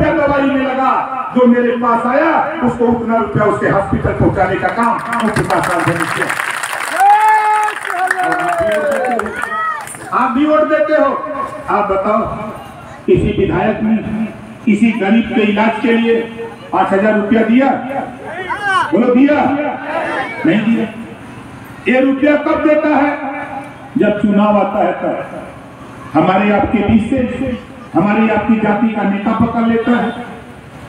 रुपया दवाई में लगा, जो मेरे पास आया उसको उतना रुपया उसके हॉस्पिटल पहुंचाने का काम प्रकाश राज ने किया। आप भी वोट देते हो। आप बताओ, किसी विधायक ने किसी गरीब के इलाज के लिए 5,000 रुपया दिया? बोलो दिया? नहीं दिया। ये रुपया कब देता है? जब चुनाव आता है तब। हमारे आपके बीच से हमारी आपकी जाति का नेता पकड़ लेता है,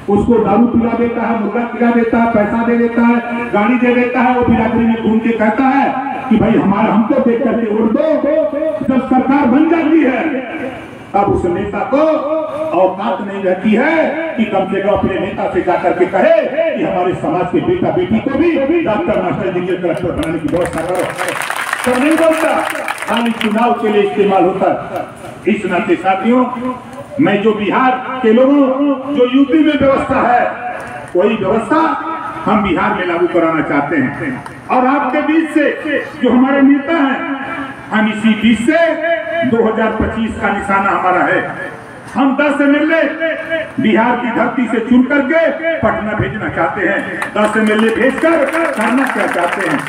उसको दारू पिला देता है, मुर्गा पिला देता है, पैसा दे देता है, गाड़ी दे देता है। वो बिरादरी में घूम के कहता है कि भाई हमारा हमको देख करके वोट दो। जब सरकार बन जाती है तब उस नेता को औकात नहीं रहती है कि कम से कम अपने नेता से जाकर के कहे कि हमारे समाज के बेटा बेटी को भी डॉक्टर, मास्टर, इंजीनियर, कलेक्टर बनाने की व्यवस्था करो। तो नहीं बनता, खाली चुनाव के लिए इस्तेमाल होता है। इस नाते साथियों, मैं जो बिहार के लोगों, जो यूपी में व्यवस्था है, वही व्यवस्था हम बिहार में लागू कराना चाहते हैं। और आपके बीच से जो हमारे नेता हैं, हम इसी बीच से 2025 का निशाना हमारा है। हम 10 MLA बिहार की धरती से चुन करके पटना भेजना चाहते हैं। 10 MLA भेजकर करना क्या चाहते हैं?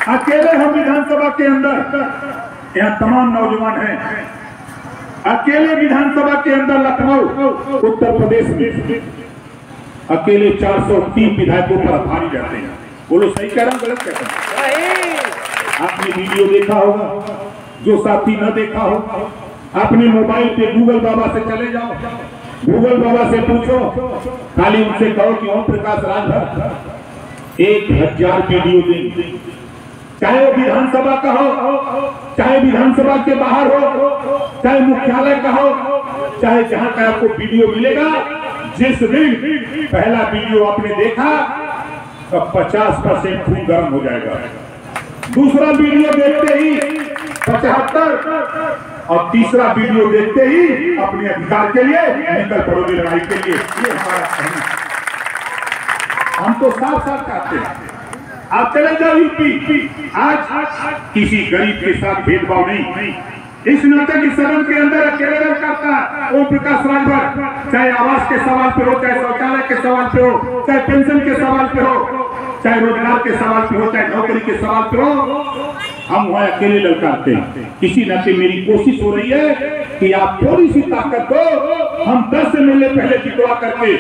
अकेले हम विधानसभा के अंदर, यहाँ तमाम नौजवान हैं, अकेले विधानसभा के अंदर लखनऊ उत्तर प्रदेश में अकेले 403 विधायकों पर भारी जाते हैं। बोलो सही कह रहा हूं, गलत कह रहा हूं? आपने वीडियो देखा होगा, जो साथी न देखा हो अपने मोबाइल पे गूगल बाबा से चले जाओ, गूगल बाबा से पूछो, खाली उनसे कहो कि ओम प्रकाश राजभर 1000 वीडियो दें, चाहे वो विधानसभा का हो, चाहे विधानसभा के बाहर हो, चाहे मुख्यालय का हो, चाहे जहां का आपको वीडियो मिलेगा। जिस दिन पहला वीडियो आपने देखा तो 50% खून गर्म हो जाएगा, दूसरा वीडियो देखते ही 75 और तीसरा वीडियो देखते ही अपने अधिकार के लिए निकल पड़ोगे लड़ाई के लिए। ये हमारा कहना, हम तो साफ साफ कहते हैं। आप चले जाओ यूपी, आज किसी गरीब के साथ भेदभाव नहीं। इस नाते की सदन के अंदर अकेले रह करता है ओम प्रकाश राजभर, चाहे आवास के सवाल पे हो, चाहे शौचालय के सवाल पे हो, चाहे पेंशन के सवाल पे हो, चाहे रोजगार के सवाल पे हो, चाहे नौकरी के सवाल पे हो, हम वहां अकेले ललकारते हैं। इसी नाते मेरी कोशिश हो रही है कि आप थोड़ी सी ताकत दो, हम 10 MLA पहले जितवा करके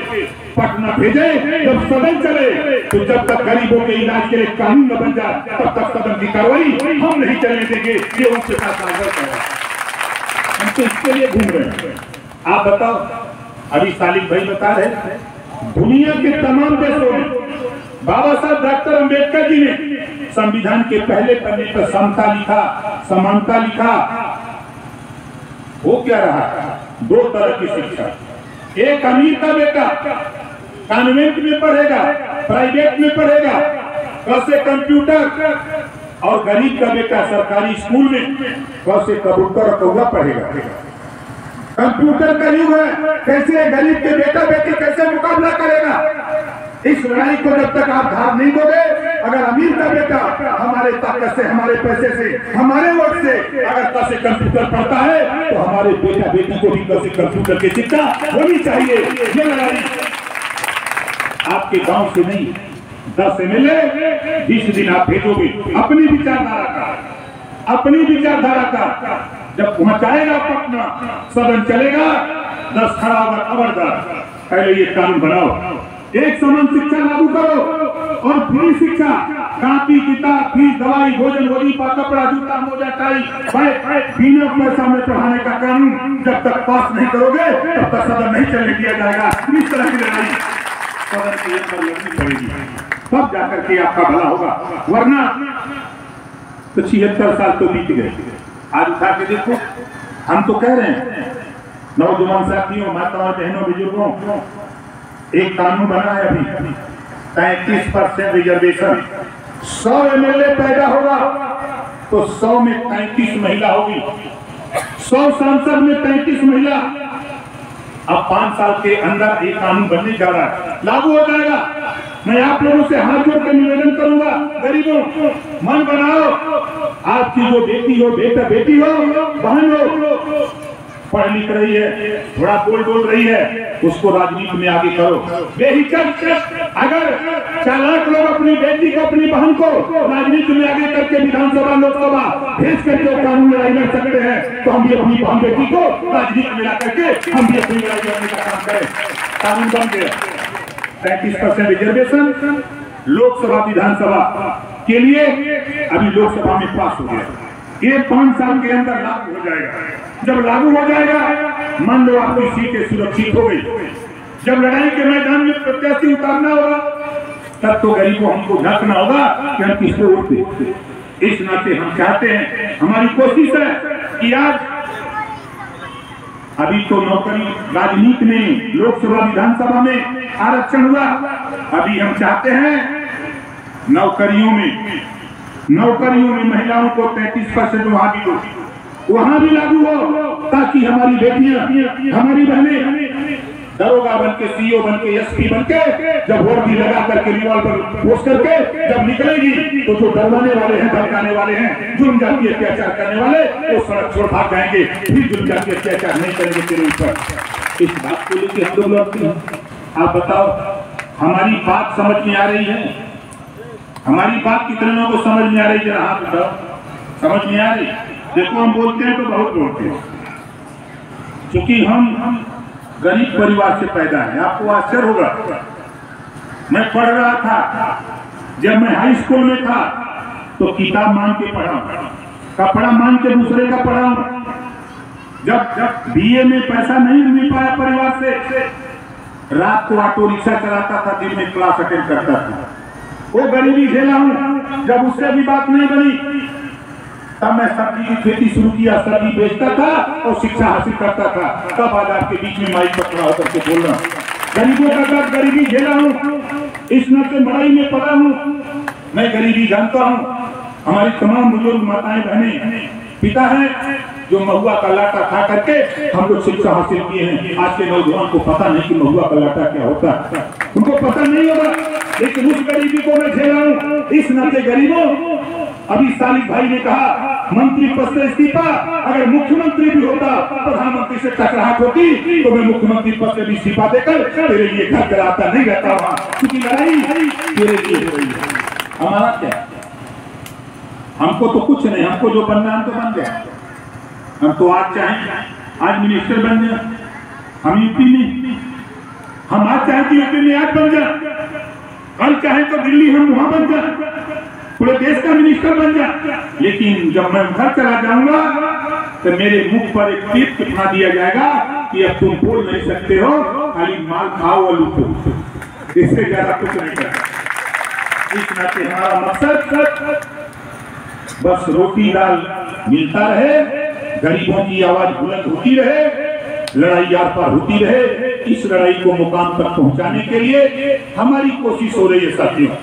पटना भेजे। जब सदन चले तो जब तक गरीबों के इलाज के लिए कानून न बन जाए तब तक सदन की कार्रवाई हम नहीं चलने देंगे। ये उनके साथ हम तो इसके लिए घूम रहे हैं। आप बताओ, अभी सालिक भाई बता रहे, दुनिया के तमाम देशों में बाबा साहब डॉक्टर अंबेडकर जी ने संविधान के पहले पन्ने पर समता लिखा, समानता लिखा। वो क्या रहा? 2 तरह की शिक्षा। एक अमीर का बेटा कॉन्वेंट में पढ़ेगा, प्राइवेट में पढ़ेगा, कैसे कंप्यूटर, और गरीब का बेटा सरकारी स्कूल में कैसे कबूतर और कौवा पढ़ेगा। कंप्यूटर का युग है, कैसे गरीब के बेटा बेटी कैसे मुकाबला करेगा? इस लड़ाई को जब तक आप धार नहीं दोगे, अगर अमीर का बेटा हमारे ताकत से, हमारे पैसे से, हमारे वोट से अगर कैसे कंप्यूटर पढ़ता है तो हमारे बेटा बेटी को भी कैसे कंप्यूटर की शिक्षा होनी चाहिए। ये लड़ाई आपके गांव से नहीं, 10 MLA 20 दिन आप भेजोगे अपनी विचारधारा का जब पहुंचाएगा पटना, सदन चलेगा, 10 खड़ा होगा खबरदार, पहले ये कानून बनाओ, एक समान शिक्षा लागू करो और फ्री शिक्षा, कापी किताब, फीस, दवाई, भोजन, वजीफा, कपड़ा, जूता, मोजा, टाई, बिना पैसा में पढ़ाने का कानून जब तक पास नहीं करोगे तब तक सदन नहीं चलने दिया जाएगा। इस तरह की लड़ाई सदन के ऊपर लड़नी पड़ेगी, तब जाकर के आपका भला होगा, वरना तो 76 साल तो बीत गए। आज उठा के देखो, हम तो कह रहे हैं नौजवान साथियों, माताओं, बहनों, बुजुर्गों, एक कानून बना है अभी 33% रिजर्वेशन। 100 MLA पैदा होगा तो 100 में 33 महिला होगी, 100 सांसद में 33 महिला। अब 5 साल के अंदर एक कानून बनने जा रहा है, लागू हो जाएगा। मैं आप लोगों से हाथ जोड़ कर निवेदन करूंगा, गरीबों मन बनाओ, आपकी जो बेटी हो, बेटा बेटी हो, बहन हो, पढ़ लिख रही है, थोड़ा बोल रही है, उसको राजनीति में आगे करो। बेहिचक अगर चालाक लोग अपनी बेटी को, अपनी बहन को राजनीति में आगे करके विधानसभा लोकसभा भेज करके कानून लड़ाई लड़ सकते हैं, तो हम भी अपनी बहन बेटी को राजनीति में ला करके हम भी अपनी लड़ाई लड़ने का काम करें। कानून बन गया 35% रिजर्वेशन लोकसभा विधानसभा के लिए अभी लोकसभा में पास हो गया। ये 5 साल के अंदर लागू हो जाएगा। जब लागू हो जाएगा, मान लो आपकी सीटें सुरक्षित हो गई, जब लड़ाई के मैदान में प्रत्याशी उतारना होगा, तब तो गरीबों हमको झांकना होगा कि हम किसको वोट दें। इस नाते हम चाहते हैं, हमारी कोशिश है कि आज अभी तो नौकरी राजनीति में लोकसभा विधानसभा में आरक्षण हुआ, अभी हम चाहते हैं नौकरियों में महिलाओं को 33% वहां भी लागू हो, ताकि हमारी बेटियां, हमारी बहनें दरोगा बन के, सीओ बन के, एसपी बन के जब वोट भी लगा करके रिवॉल्वर पोस्ट करके जब निकलेगी, तो जो डरवाने वाले हैं, धमकाने वाले हैं, जुर्म जाति अत्याचार करने वाले, वो सड़क छोड़ भाग जाएंगे, फिर जुर्म जाति अत्याचार नहीं करेंगे तेरे ऊपर। इस बात को लेकर हम लोग लड़ते हैं। आप बताओ, हमारी बात समझ में आ रही है? हमारी बात कितने लोगों को समझ में आ रही है? जरा हाथ उठाओ, समझ में आ रही? देखो, हम बोलते हैं तो बहुत बोलते हैं, क्योंकि हम गरीब परिवार से पैदा है। आपको आश्चर्य होगा, मैं पढ़ रहा था, जब मैं हाई स्कूल में था तो किताब मांग के पढ़ा, कपड़ा मांग के दूसरे का पढ़ा। जब बीए में पैसा नहीं मिल पाया परिवार से, रात को ऑटो रिक्शा चलाता था, दिन में क्लास अटेंड करता था। वो गरीबी झेला हूं। जब उससे भी बात नहीं बनी, तब मैं सब्जी की खेती शुरू किया, सब्जी बेचता था और शिक्षा हासिल करता था। तब आज आपके बीच में माइक पर खड़ा होकर के बोल रहा हूँ। गरीबों का दर्द, गरीबी झेला हूँ, इस नाते मड़ाई में पड़ा हूँ, मैं गरीबी जानता हूँ। हमारी तमाम बुजुर्ग माताएं बहनें पिता हैं जो महुआ का लाटा खा करके हम लोग शिक्षा हासिल किए हैं। आज के नौजवान को पता नहीं कि महुआ का लाटा क्या होता है, उनको पता नहीं होगा, लेकिन उस गरीबी को मैं झेला हूँ। इस नाते गरीबों, अभी सालिक भाई ने कहा मंत्री पद से इस्तीफा, अगर मुख्यमंत्री भी होता, प्रधानमंत्री से टकराहट होती, तो मैं मुख्यमंत्री पद से भी इस्तीफा देकर तेरे लिए घर कराता नहीं रहता वहां, क्योंकि लड़ाई तेरे लिए हो रही है। हमारा क्या, हमको तो कुछ नहीं, हमको जो बनना हम तो बन गए। हम तो आज चाहें आज मिनिस्टर बन जाए, हम यूपी में, हम आज चाहें कि यूपी में आज बन जाए, कल चाहें तो दिल्ली हम वहां बन जाए, पूरे देश का मिनिस्टर बन जाए। लेकिन जब मैं घर चला जाऊंगा तो मेरे मुख पर एक टीप चिपका दिया जाएगा कि अब तुम बोल नहीं सकते हो, खाली माल खाओ और लूटो, इससे ज्यादा कुछ नहीं करना। इस नाते हमारा मकसद बस रोटी दाल मिलता रहे, गरीबों की आवाज बुलंद होती रहे, लड़ाई आर पार होती रहे। इस लड़ाई को मुकाम तक पहुंचाने के लिए हमारी कोशिश हो रही है साथियों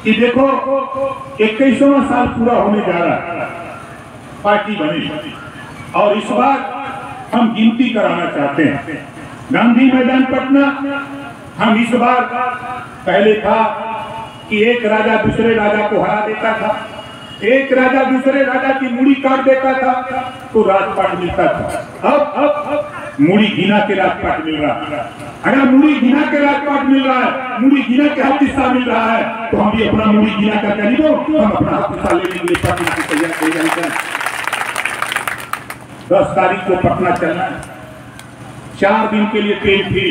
कि देखो 21वां साल पूरा होने जा रहा है, पार्टी बनी, और इस बार हम गिनती कराना चाहते हैं। गांधी मैदान पटना, हम इस बार, पहले था कि एक राजा दूसरे राजा को हरा देता था, एक राजा दूसरे राजा की मुड़ी काट देता था तो राजपाट मिलता था। अब मुड़ी गिना के राजपाट मिल रहा है। अगर मुड़ी गिना के राजपाट मिल रहा है, मुड़ी गिना के हाथ हिस्सा मिल रहा है, तो हम भी अपना मुड़ी गिना कर करीबो हम अपना हाथ हिस्सा लेने के लिए पार्टी की तैयारी करें। 10 तारीख को पटना चलना है, 4 दिन के लिए ट्रेन फ्री,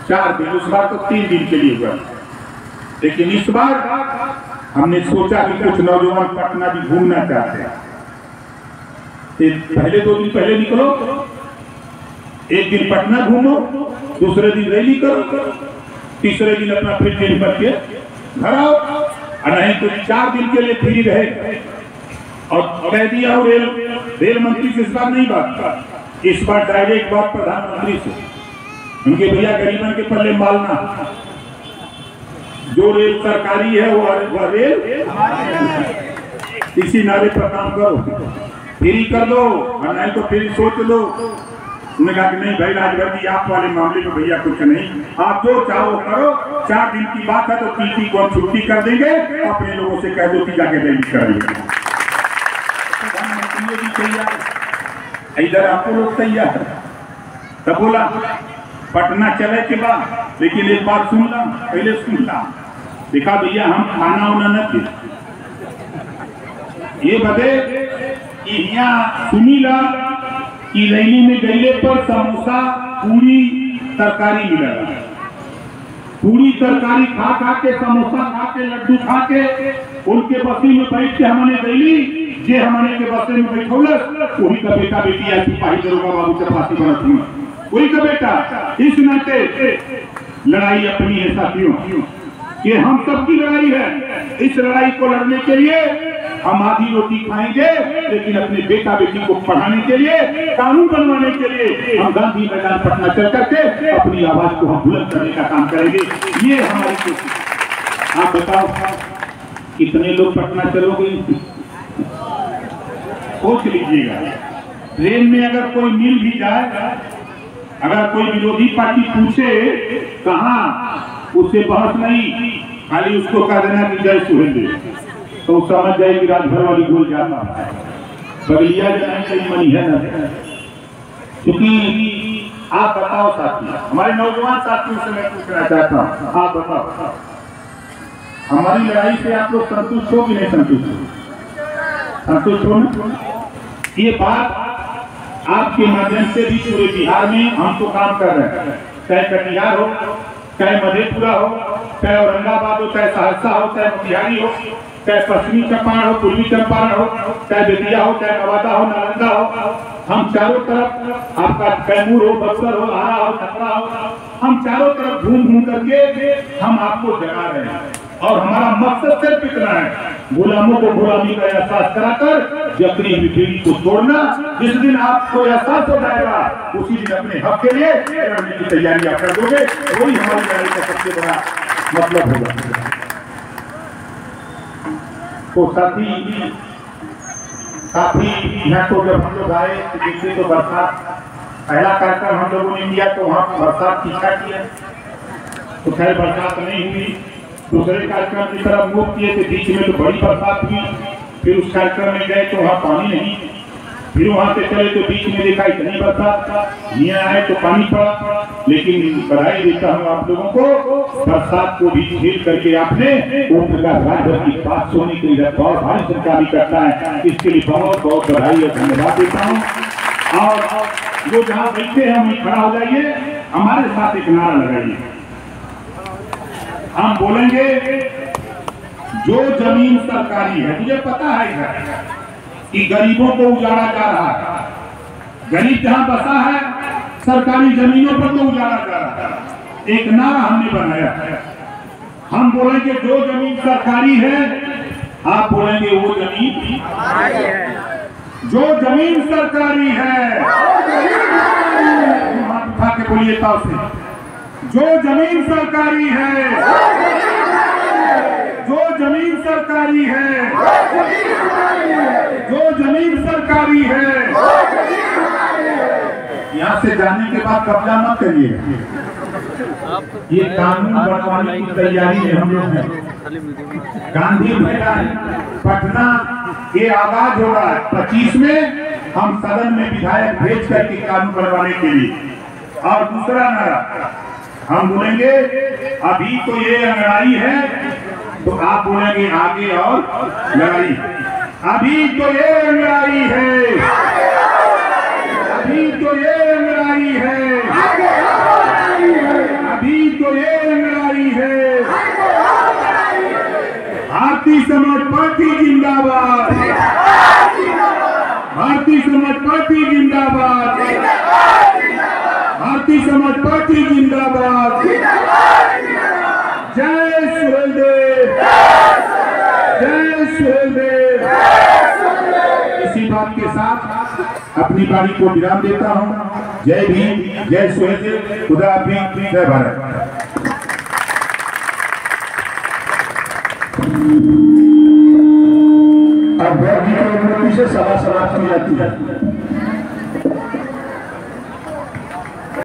4 दिन, उस बार तो 3 दिन के लिए हुआ, लेकिन इस बार हमने सोचा कि कुछ नौजवान पटना भी घूमना चाहते हैं। पहले 2 दिन पहले निकलो, एक दिन पटना घूमो, दूसरे दिन रैली करो, तीसरे दिन अपना फिर ट्रेन भर के घर आओ, और नहीं तो 4 दिन के लिए फ्री रहे। और कह दिया और रेल मंत्री से इस बार नहीं बात, इस बार डायरेक्ट बात प्रधानमंत्री से, उनके भैया गरीबन के पल्ले मालना, जो रेल सरकारी है वह रेल इसी नारे पर काम करो, फ्री कर दो, और नहीं तो फिर सोच लो। उन्होंने कहा कि नहीं भाई राजवर्दी, आप वाले मामले में भैया कुछ नहीं, आप जो चाहो करो, 4 दिन की बात है तो टीटी को हम छुट्टी कर देंगे, अपने लोगों से कह दो कि जाके रैली कर देंगे। प्रधानमंत्री भी तैयार, इधर आपको लोग तैयार, तब बोला पटना चले के बाद, लेकिन एक बात सुन ला, पहले सुन ला। देखा भैया हम खाना उना न थे ये बदे यहाँ सुनी ला कि रैली में गईले पर समोसा पूरी तरकारी मिला, पूरी तरकारी खा खा के, समोसा खा के, लड्डू खा के, उनके बसी में बैठ के हमने गईली जे हमने के बसे में बैठौलस वही का बेटा बेटी आज सिपाही दरोगा बाबू चपासी बनत हुआ, वही का बेटा। इस नाते लड़ाई अपनी है साथियों, ये हम सबकी लड़ाई है। इस लड़ाई को लड़ने के लिए हम आधी रोटी खाएंगे, लेकिन अपने बेटा बेटी को पढ़ाने के लिए, कानून बनवाने के लिए हम गांधी मैदान पटना चल करके अपनी आवाज को हम बुलंद करने का काम करेंगे। ये हमारी कोशिश। आप बताओ कितने लोग पटना चलोगे? सोच लीजिएगा। ट्रेन में अगर कोई मिल भी जाए, अगर कोई विरोधी पार्टी पूछे कहाँ, उससे बहस नहीं, खाली उसको कह देना कि जय सुहेल, तो समझ जाए कि राजभर वाली गोल जाता है। बगलिया जाने कहीं मनी है ना। क्योंकि आप बताओ साथी, हमारे नौजवान साथियों से मैं पूछना चाहता हूँ, आप बताओ हमारी लड़ाई से आप लोग संतुष्ट हो कि नहीं संतुष्ट हो? संतुष्ट हो ना? ये बात आपके माध्यम से भी पूरे बिहार में हम तो काम कर रहे हैं, चाहे कटिहार हो, चाहे मधेपुरा हो, चाहे औरंगाबाद हो, चाहे सहरसा हो, चाहे मोतिहारी हो, चाहे पश्चिमी चंपारण हो, पूर्वी चंपारण हो, चाहे बेतिया हो, चाहे नवादा हो, नालंदा हो, हम चारों तरफ, आपका कैमूर हो, बक्सर हो, आरा हो, छपरा हो, हम चारों तरफ घूम घूम करके हम आपको जगा रहे हैं। और हमारा मकसद सिर्फ इतना है, गुलामों को गुलामी का एहसास कराकर जबरी पीढ़ी को छोड़ना। जिस दिन आपको एहसास हो जाएगा उसी दिन अपने हक के लिए लड़ने की तैयारी आप कर दोगे, वही हमारी लड़ाई का सबसे बड़ा मतलब होगा। तो साथी यहाँ को जब हम लोग आए तो देखते तो बरसात, पहला कार्यक्रम हम लोगों ने किया तो वहाँ बरसात तीखा किया, तो खैर बरसात नहीं हुई। दूसरे कार्यक्रम की तरफ मुख किए थे, बीच में तो बड़ी बरसात हुई। फिर उस कार्यक्रम में गए तो वहाँ पानी नहीं, फिर वहाँ से चले तो बीच में देखा इतनी बरसात, यहाँ आए तो पानी पड़ा। लेकिन बधाई देता हूँ आप लोगों को, बरसात को भी झेल करके आपने ओम प्रकाश राजभर की बात सुनने के लिए बहुत भारी संख्या भी करता है, इसके लिए बहुत बहुत बधाई और धन्यवाद देता हूँ। और जो जहाँ बैठे हैं वहीं खड़ा हो जाइए, हमारे साथ एक नारा लगाइए। हम बोलेंगे जो जमीन सरकारी है, मुझे पता है कि गरीबों को उजाड़ा जा रहा है, गरीब जहां बसा है सरकारी जमीनों पर तो उजाड़ा जा रहा है। एक नारा हमने बनाया है, हम बोलेंगे जो जमीन सरकारी है, आप बोलेंगे वो जमीन हमारी है। जो जमीन सरकारी है, हाथ उठा के बोलिए ताव से, जो जमीन सरकारी है, जो जमीन सरकारी है, जो जमीन सरकारी है, यहाँ से जाने के बाद कब्जा मत करिए। ये कानून बनवाने की तैयारी में हम लोग हैं। गांधी मैदान पटना ये आगाज हो रहा है, 25 में हम सदन में विधायक भेज करके कानून बनवाने के लिए। और दूसरा नारा हम बोलेंगे, अभी तो ये लड़ाई है, तो आप बोलेंगे आगे और लड़ाई। अभी तो ये लड़ाई है, अभी तो ये लड़ाई है, अभी तो ये लड़ाई है। भारतीय समाज पार्टी जिंदाबाद, भारतीय समाज पार्टी जिंदाबाद, भारतीय समाज पार्टी जिंदाबाद। जय सुहेलदेव, जय सुहेलदेव। इसी बात के साथ अपनी बारी को विराम देता हूँ। जय भीम, जय सुहेलदेव, खुदा हाफिज, जय भारत। अब से सभा समाप्त की जाती है।